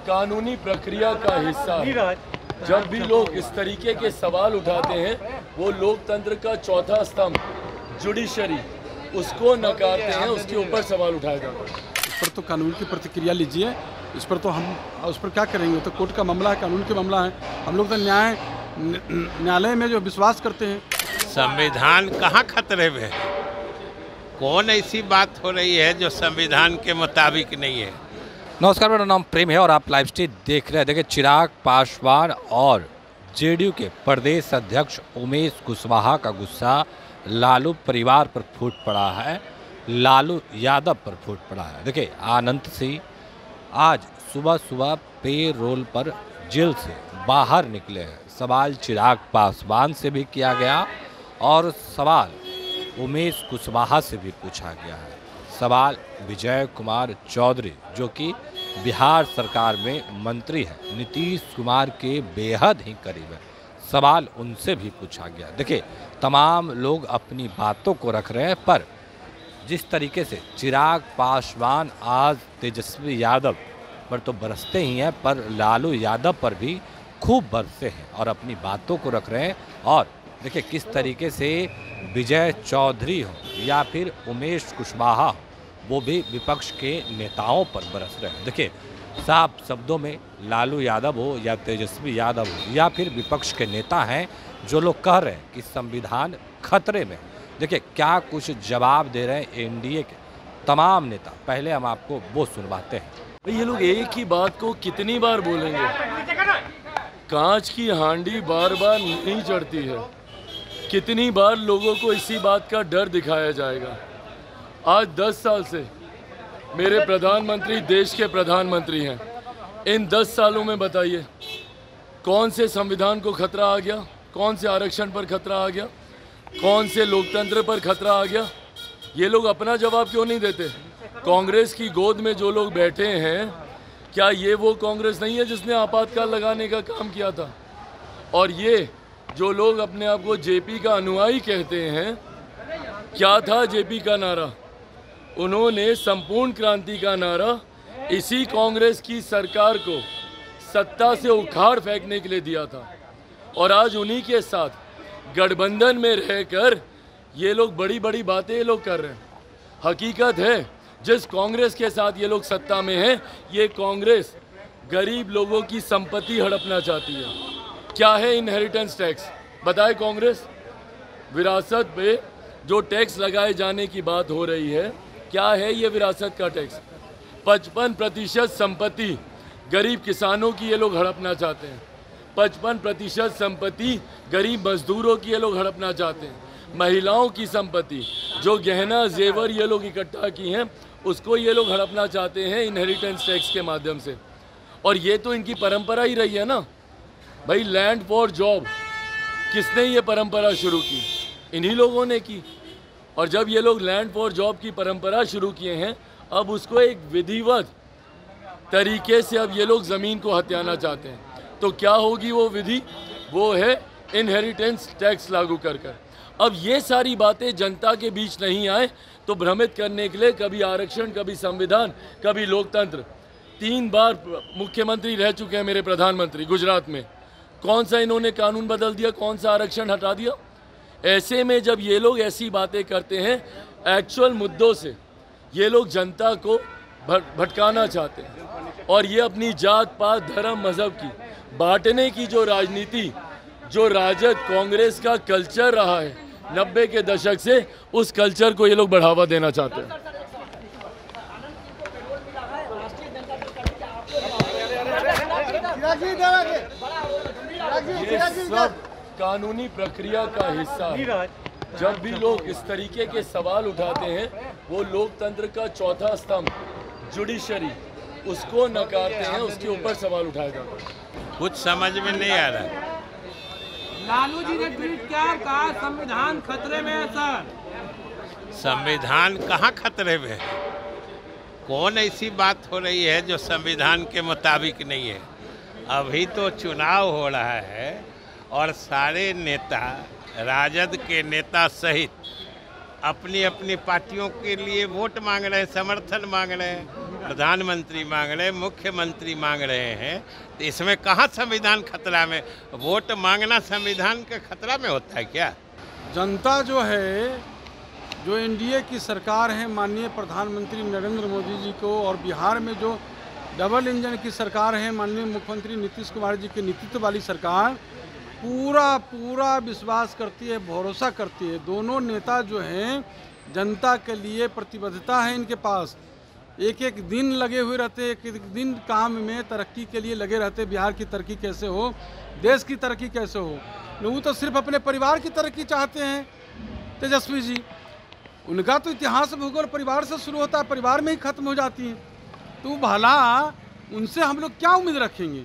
कानूनी प्रक्रिया का हिस्सा है। जब भी लोग इस तरीके के सवाल उठाते हैं, वो लोकतंत्र का चौथा स्तंभ जुडिशरी उसको नकारते हैं, उसके ऊपर सवाल उठाया जाता है। इस पर तो कानून की प्रतिक्रिया लीजिए, इस पर तो हम उस पर क्या करेंगे। तो कोर्ट का मामला है, कानून का मामला है। हम लोग तो न्यायालय में जो विश्वास करते हैं। संविधान कहाँ खतरे में है? कौन ऐसी बात हो रही है जो संविधान के मुताबिक नहीं है? नमस्कार, मेरा नाम प्रेम है और आप लाइव स्ट्रीम देख रहे हैं। देखिए, चिराग पासवान और जेडीयू के प्रदेश अध्यक्ष उमेश कुशवाहा का गुस्सा लालू परिवार पर फूट पड़ा है, लालू यादव पर फूट पड़ा है। देखिए, अनंत सिंह आज सुबह सुबह पे रोल पर जेल से बाहर निकले हैं। सवाल चिराग पासवान से भी किया गया और सवाल उमेश कुशवाहा से भी पूछा गया है। सवाल विजय कुमार चौधरी, जो कि बिहार सरकार में मंत्री है, नीतीश कुमार के बेहद ही करीब है, सवाल उनसे भी पूछा गया। देखिए, तमाम लोग अपनी बातों को रख रहे हैं, पर जिस तरीके से चिराग पासवान आज तेजस्वी यादव पर तो बरसते ही हैं, पर लालू यादव पर भी खूब बरसते हैं और अपनी बातों को रख रहे हैं। और देखिए, किस तरीके से विजय चौधरी हो या फिर उमेश कुशवाहा, वो भी विपक्ष के नेताओं पर बरस रहे हैं। देखिए, साफ शब्दों में लालू यादव हो या तेजस्वी यादव हो या फिर विपक्ष के नेता हैं जो लोग कह रहे हैं कि संविधान खतरे में। देखिए, क्या कुछ जवाब दे रहे हैं एनडीए के तमाम नेता। पहले हम आपको वो सुनवाते हैं। ये लोग एक ही बात को कितनी बार बोलेंगे? कांच की हांडी बार बार नहीं चढ़ती है। कितनी बार लोगों को इसी बात का डर दिखाया जाएगा? आज 10 साल से मेरे प्रधानमंत्री देश के प्रधानमंत्री हैं। इन 10 सालों में बताइए, कौन से संविधान को खतरा आ गया? कौन से आरक्षण पर खतरा आ गया? कौन से लोकतंत्र पर खतरा आ गया? ये लोग अपना जवाब क्यों नहीं देते? कांग्रेस की गोद में जो लोग बैठे हैं, क्या ये वो कांग्रेस नहीं है जिसने आपातकाल लगाने का काम किया था? और ये जो लोग अपने आप को जेपी का अनुयायी कहते हैं, क्या था जेपी का नारा? उन्होंने संपूर्ण क्रांति का नारा इसी कांग्रेस की सरकार को सत्ता से उखाड़ फेंकने के लिए दिया था। और आज उन्हीं के साथ गठबंधन में रहकर ये लोग बड़ी बड़ी बातें ये लोग कर रहे हैं। हकीकत है, जिस कांग्रेस के साथ ये लोग सत्ता में हैं, ये कांग्रेस गरीब लोगों की संपत्ति हड़पना चाहती है। क्या है इनहेरिटेंस टैक्स? बताए कांग्रेस। विरासत पे जो टैक्स लगाए जाने की बात हो रही है, क्या है ये विरासत का टैक्स? 55% संपत्ति गरीब किसानों की ये लोग हड़पना चाहते हैं। 55% संपत्ति गरीब मजदूरों की ये लोग हड़पना चाहते हैं। महिलाओं की संपत्ति, जो गहना जेवर ये लोग इकट्ठा की हैं, उसको ये लोग हड़पना चाहते हैं इनहेरिटेंस टैक्स के माध्यम से। और ये तो इनकी परंपरा ही रही है ना भाई। लैंड फॉर जॉब, किसने ये परंपरा शुरू की? इन्हीं लोगों ने की। और जब ये लोग लैंड फॉर जॉब की परंपरा शुरू किए हैं, अब उसको एक विधिवत तरीके से अब ये लोग ज़मीन को हथियाना चाहते हैं। तो क्या होगी वो विधि? वो है इनहेरिटेंस टैक्स लागू कर कर। अब ये सारी बातें जनता के बीच नहीं आए तो भ्रमित करने के लिए कभी आरक्षण, कभी संविधान, कभी लोकतंत्र। 3 बार मुख्यमंत्री रह चुके हैं मेरे प्रधानमंत्री गुजरात में। कौन सा इन्होंने कानून बदल दिया? कौन सा आरक्षण हटा दिया? ऐसे में जब ये लोग ऐसी बातें करते हैं, एक्चुअल मुद्दों से ये लोग जनता को भटकाना चाहते हैं। और ये अपनी जात पात धर्म मजहब की बांटने की जो राजनीति, जो राजद कांग्रेस का कल्चर रहा है 90 के दशक से, उस कल्चर को ये लोग बढ़ावा देना चाहते हैं। ये सब कानूनी प्रक्रिया का हिस्सा है। जब भी लोग इस तरीके के सवाल उठाते हैं, वो लोकतंत्र का चौथा स्तंभ जुडिशरी उसको नकारते हैं, उसके ऊपर सवाल उठाया जाता है। कुछ समझ में नहीं आ रहा है। लालू जी ने ट्वीट क्या कहा? संविधान खतरे में है सर। संविधान कहाँ खतरे में है? कौन ऐसी बात हो रही है जो संविधान के मुताबिक नहीं है? अभी तो चुनाव हो रहा है और सारे नेता, राजद के नेता सहित अपनी अपनी पार्टियों के लिए वोट मांग रहे हैं, समर्थन मांग रहे हैं। प्रधानमंत्री मांग रहे, मुख्यमंत्री मांग रहे हैं, तो इसमें कहाँ संविधान खतरा में? वोट मांगना संविधान का खतरा में होता है क्या? जनता जो है, जो एनडीए की सरकार है माननीय प्रधानमंत्री नरेंद्र मोदी जी को, और बिहार में जो डबल इंजन की सरकार है माननीय मुख्यमंत्री नीतीश कुमार जी के नेतृत्व वाली सरकार, पूरा विश्वास करती है, भरोसा करती है। दोनों नेता जो हैं जनता के लिए प्रतिबद्धता है इनके पास, एक एक दिन लगे हुए रहते, एक एक दिन काम में तरक्की के लिए लगे रहते। बिहार की तरक्की कैसे हो, देश की तरक्की कैसे हो। लोग तो सिर्फ अपने परिवार की तरक्की चाहते हैं। तेजस्वी जी, उनका तो इतिहास भूगोल परिवार से शुरू होता है, परिवार में ही खत्म हो जाती है। तो भला उनसे हम लोग क्या उम्मीद रखेंगे?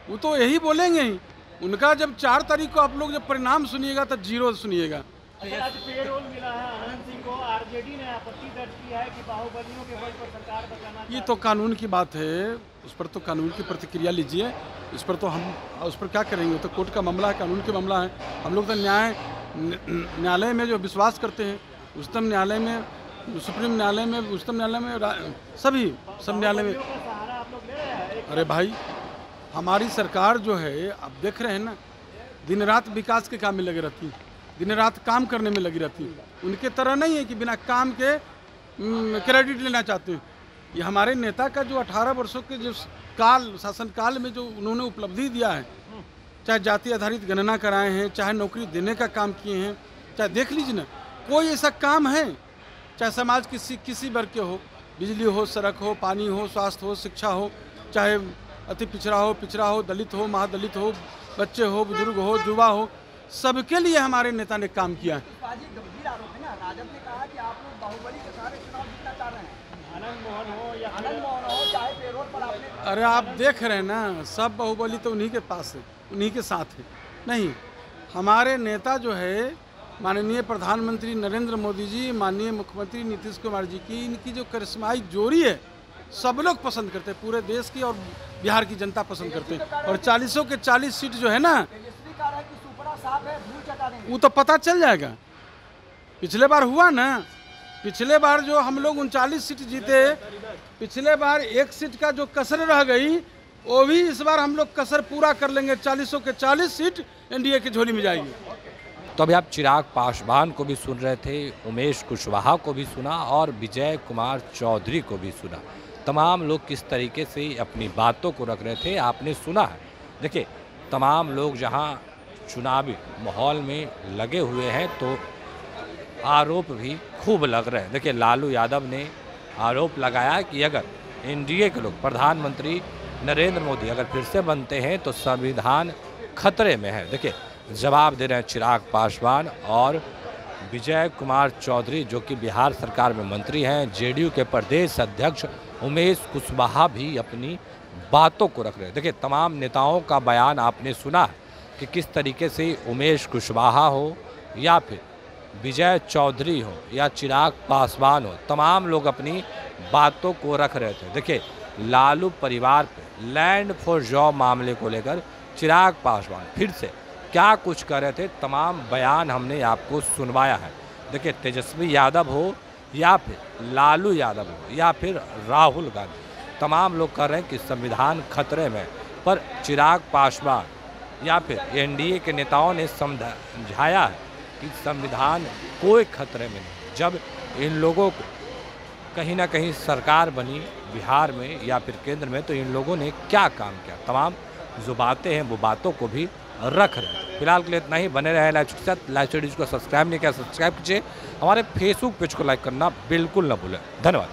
वो तो यही बोलेंगे ही। उनका जब 4 तारीख को आप लोग जब परिणाम सुनिएगा तो 0 सुनिएगा। आज पेरोल मिला है आनंद सिंह को, आरजेडी ने आपत्ति दर्ज की है कि बाहुबलियों के बल पर सरकार बताना। ये तो कानून की बात है, उस पर तो कानून की प्रतिक्रिया लीजिए। इस पर तो हम उस पर क्या करेंगे? तो कोर्ट का मामला है, कानून का मामला है। हम लोग तो न्यायालय में जो विश्वास करते हैं, उच्चतम न्यायालय में, सुप्रीम न्यायालय में, उच्चतम न्यायालय में, सब न्यायालय में। अरे भाई, हमारी सरकार जो है, आप देख रहे हैं ना, दिन रात विकास के काम में लगे रहती है, दिन रात काम करने में लगी रहती है। उनके तरह नहीं है कि बिना काम के क्रेडिट लेना चाहते हैं। ये हमारे नेता का जो 18 वर्षों के जो शासन काल में जो उन्होंने उपलब्धि दिया है, चाहे जाति आधारित गणना कराए हैं, चाहे नौकरी देने का काम किए हैं, चाहे देख लीजिए ना, कोई ऐसा काम है चाहे समाज किसी वर्ग के हो, बिजली हो, सड़क हो, पानी हो, स्वास्थ्य हो, शिक्षा हो, चाहे अति पिछड़ा हो, दलित हो, महादलित हो, बच्चे हो, बुजुर्ग हो, युवा हो, सबके लिए हमारे नेता ने काम किया है। गंभीर आरोप है ना, राजद ने कहा कि आप लोग बाहुबली के सहारे चुनाव जीतना चाह रहे हैं। आनंद मोहन हो, चाहे पेरोल पर आपने। अरे आप देख रहे हैं ना, सब बाहुबली तो उन्हीं के पास है, उन्हीं के साथ है। नहीं, हमारे नेता जो है माननीय प्रधानमंत्री नरेंद्र मोदी जी, माननीय मुख्यमंत्री नीतीश कुमार जी की, इनकी जो करिश्माई जोड़ी है, सब लोग पसंद करते हैं, पूरे देश की और बिहार की जनता पसंद करते हैं। और 40 के 40 सीट जो है ना, वो तो पता चल जाएगा। पिछले बार हुआ ना, पिछले बार जो हम लोग 39 सीट जीते, पिछले बार 1 सीट का जो कसर रह गई, वो भी इस बार हम लोग कसर पूरा कर लेंगे। 40 के 40 सीट एनडीए की झोली में जाएगी। तो अभी आप चिराग पासवान को भी सुन रहे थे, उमेश कुशवाहा को भी सुना और विजय कुमार चौधरी को भी सुना। तमाम लोग किस तरीके से अपनी बातों को रख रहे थे आपने सुना है। देखिए, तमाम लोग जहां चुनावी माहौल में लगे हुए हैं तो आरोप भी खूब लग रहे हैं। देखिए, लालू यादव ने आरोप लगाया कि अगर एनडीए के लोग, प्रधानमंत्री नरेंद्र मोदी अगर फिर से बनते हैं तो संविधान खतरे में है। देखिए, जवाब दे रहे हैं चिराग पासवान और विजय कुमार चौधरी जो कि बिहार सरकार में मंत्री हैं। जेडीयू के प्रदेश अध्यक्ष उमेश कुशवाहा भी अपनी बातों को रख रहे हैं। देखिए, तमाम नेताओं का बयान आपने सुना है कि किस तरीके से उमेश कुशवाहा हो या फिर विजय चौधरी हो या चिराग पासवान हो, तमाम लोग अपनी बातों को रख रहे थे। देखिए, लालू परिवार पे लैंड फॉर जॉब मामले को लेकर चिराग पासवान फिर से क्या कुछ कर रहे थे, तमाम बयान हमने आपको सुनवाया है। देखिए, तेजस्वी यादव हो या फिर लालू यादव हो या फिर राहुल गांधी, तमाम लोग कह रहे हैं कि संविधान खतरे में, पर चिराग पासवान या फिर एनडीए के नेताओं ने समझाया है कि संविधान कोई खतरे में नहीं। जब इन लोगों को कहीं ना कहीं सरकार बनी बिहार में या फिर केंद्र में, तो इन लोगों ने क्या काम किया, तमाम जो बातें हैं वो बातों को भी रख रहे हैं। फिलहाल के लिए इतना ही। बने रहे लाइव के साथ। लाइव स्टडीज को सब्सक्राइब नहीं किया, सब्सक्राइब कीजिए। हमारे फेसबुक पेज को लाइक करना बिल्कुल ना भूलें। धन्यवाद।